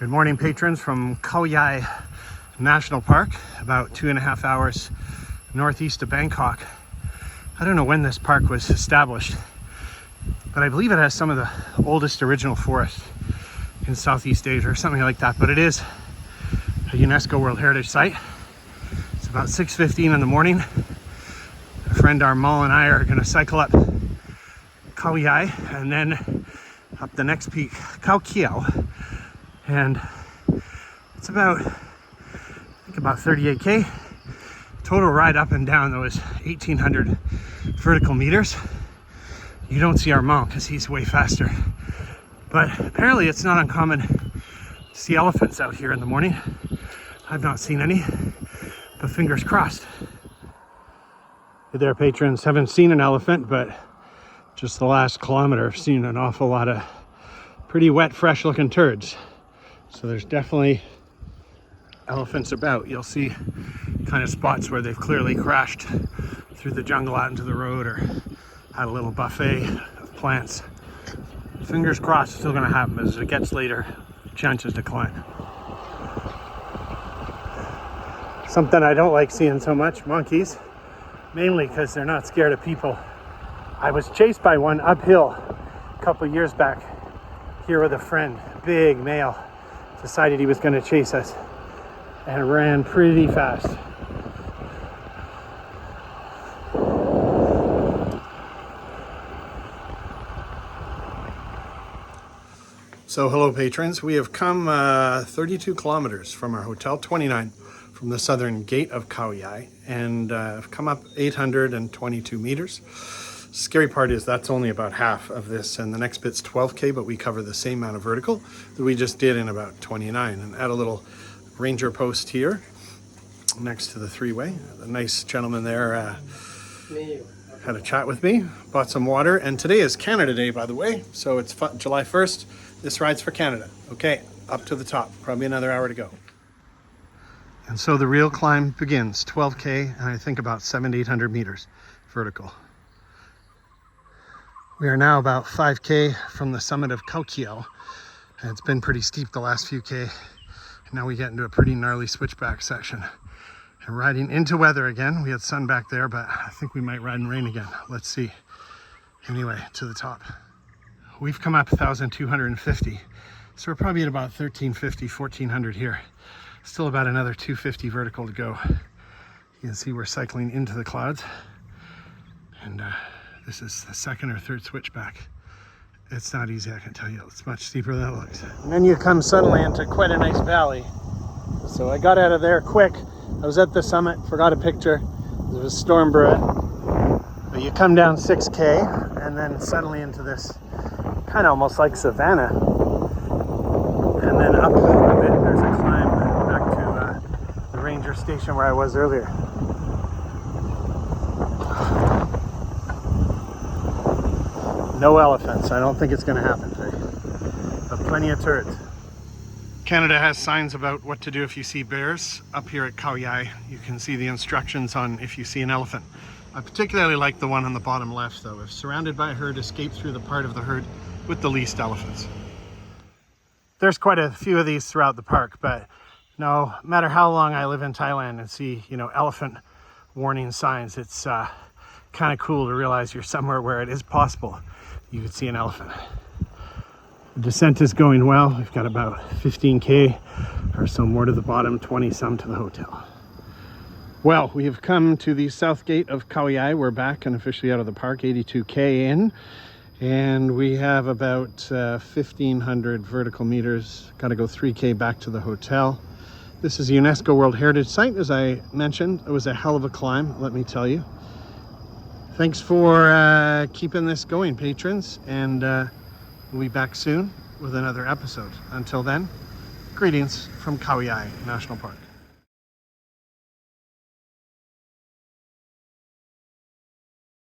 Good morning, patrons from Khao Yai National Park, about 2.5 hours northeast of Bangkok. I don't know when this park was established, but I believe it has some of the oldest original forests in Southeast Asia or something like that, but it is a UNESCO World Heritage Site. It's about 6:15 in the morning. My friend Armand and I are going to cycle up Khao Yai and then up the next peak, Khao Kiew. And it's about 38k. Total ride up and down though is 1,800 vertical meters. You don't see Armand because he's way faster. But apparently it's not uncommon to see elephants out here in the morning. I've not seen any, but fingers crossed. Hey there, patrons. Haven't seen an elephant, but just the last kilometer I've seen an awful lot of pretty wet, fresh looking turds. So there's definitely elephants about. You'll see kind of spots where they've clearly crashed through the jungle out into the road or had a little buffet of plants. Fingers crossed it's still going to happen, but as it gets later, chances decline. Something I don't like seeing so much, monkeys, mainly because they're not scared of people. I was chased by one uphill a couple of years back here with a friend, big male. Decided he was going to chase us and ran pretty fast. So hello, patrons. We have come 32 kilometers from our hotel, 29 from the southern gate of Khao Yai, and have come up 822 meters. Scary part is that's only about half of this, and the next bit's 12k, but we cover the same amount of vertical that we just did in about 29. And add a little ranger post here next to the three-way. The nice gentleman there had a chat with me, bought some water, and today is Canada Day, by the way, so it's July 1st. This ride's for Canada. Okay, up to the top, probably another hour to go. And so the real climb begins, 12k, and I think about 700 to 800 meters vertical. We are now about 5k from the summit of Khao Kiew, and it's been pretty steep the last few k. And now we get into a pretty gnarly switchback section. And riding into weather again. We had sun back there, but I think we might ride in rain again. Let's see. Anyway, to the top. We've come up 1,250, so we're probably at about 1,350, 1,400 here. Still about another 250 vertical to go. You can see we're cycling into the clouds, and this is the second or third switchback. It's not easy, I can tell you. It's much steeper than it looks. And then you come suddenly into quite a nice valley. So I got out of there quick. I was at the summit, forgot a picture. There was storm brewing. But you come down 6k and then suddenly into this kind of almost like savanna. And then up a bit, there's a climb back to the ranger station where I was earlier. No elephants. I don't think it's going to happen today, but plenty of turds. Canada has signs about what to do if you see bears. Up here at Khao Yai, you can see the instructions on if you see an elephant. I particularly like the one on the bottom left, though. If surrounded by a herd, escape through the part of the herd with the least elephants. There's quite a few of these throughout the park, but no matter how long I live in Thailand and see, elephant warning signs, it's kind of cool to realize you're somewhere where it is possible you could see an elephant. The descent is going well. We've got about 15k or so more to the bottom, 20 some to the hotel. Well, we have come to the south gate of Khao Yai. We're back and officially out of the park, 82k in, and we have about 1,500 vertical meters. Got to go 3k back to the hotel. This is a UNESCO World Heritage Site, as I mentioned. It was a hell of a climb, let me tell you. Thanks for keeping this going, patrons, and we'll be back soon with another episode. Until then, greetings from Khao Yai National Park.